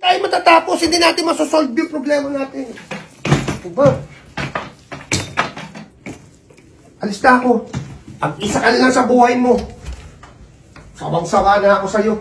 Tayo matatapos, hindi natin masosolve yung problema natin. Diba? Alis na ako. Ang isa ka lang sa buhay mo. Sawang-sawa na ako sa'yo.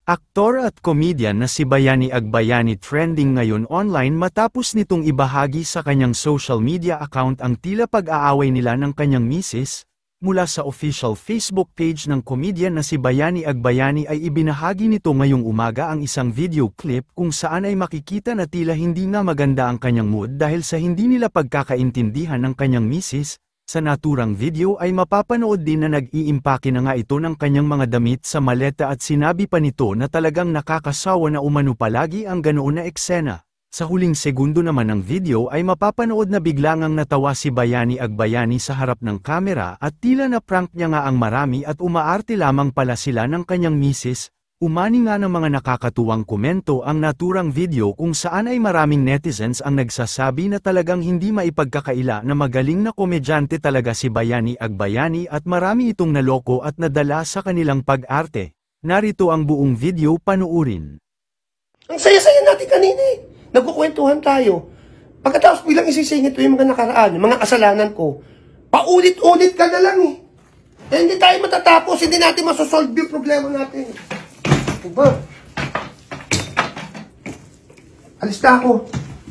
Aktor at komedyan na si Bayani Agbayani trending ngayon online matapos nitong ibahagi sa kanyang social media account ang tila pag-aaway nila ng kanyang misis. Mula sa official Facebook page ng komedyan na si Bayani Agbayani ay ibinahagi nito ngayong umaga ang isang video clip kung saan ay makikita na tila hindi na maganda ang kanyang mood dahil sa hindi nila pagkakaintindihan ng kanyang misis. Sa naturang video ay mapapanood din na nag-iimpake na nga ito ng kanyang mga damit sa maleta at sinabi pa nito na talagang nakakasawa na umano palagi ang ganoon na eksena. Sa huling segundo naman ng video ay mapapanood na biglangang natawa si Bayani Agbayani sa harap ng kamera at tila na prank niya nga ang marami at umaarte lamang pala sila ng kanyang misis. Umani nga ng mga nakakatuwang komento ang naturang video kung saan ay maraming netizens ang nagsasabi na talagang hindi maipagkakaila na magaling na komedyante talaga si Bayani Agbayani at marami itong naloko at nadala sa kanilang pag-arte. Narito ang buong video, panuurin. Ang saya-saya natin kanina eh. Nagkukwentuhan tayo. Pagkatapos bilang isisingit ko yung mga nakaraan, yung mga kasalanan ko, paulit-ulit ka na lang eh. Eh hindi tayo matatapos, hindi natin masosolve yung problema natin. Diba? Alis na ako.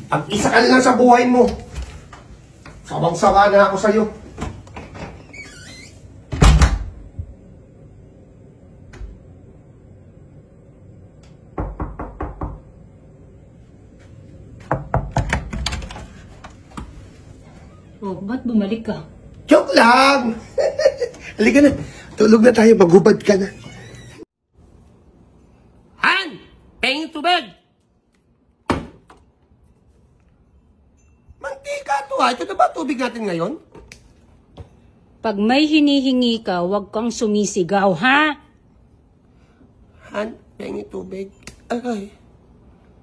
Ang isa ka lang sa buhay mo. Sawang-sawa na ako sa'yo. Oh, ba't bumalik ka? Joke lang! Halika na. Tulog na tayo. Maghubad ka na. Han! Pengin tubig! Mantika to ha. Ito na ba tubig natin ngayon? Pag may hinihingi ka, huwag kang sumisigaw, ha? Han, pengin tubig. Ay.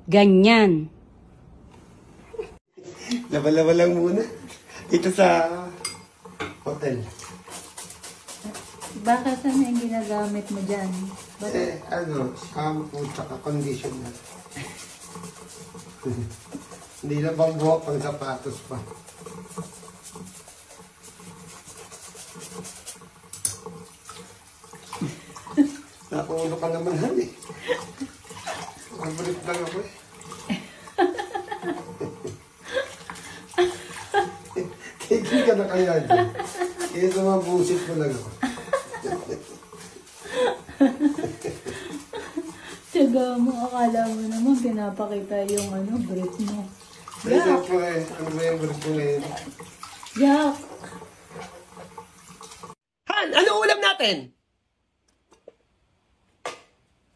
Ganyan. Laba-laba lang muna. Dito sa hotel. Baka saan yung ginagamit mo dyan? Shampoo tsaka conditioner. Hindi na bang buhok pang sapatos pa. Nakulo ka naman, Han eh. Mabulit lang ako eh. Tigil ka na kaya dyan. Kaya sumabusit mo lang ako. Tiyaga mo, akala mo naman pinapakita yung brief mo. Ay, siyempre, ano ba yung brief mo ngayon? Jack! Han, ano ulam natin?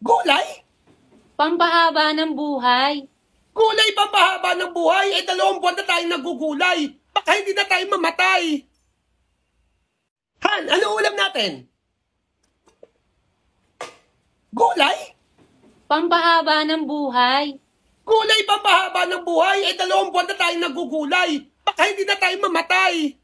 Gulay? Pampahaba ng buhay. Gulay pampahaba ng buhay? 2 buwan na tayong nagugulay. Baka hindi na tayo mamatay. Han, ano ulam natin? Gulay? Pampahaba ng buhay. Gulay pampahaba ng buhay? 2 buwan na tayong nagugulay. Baka hindi na tayo mamatay.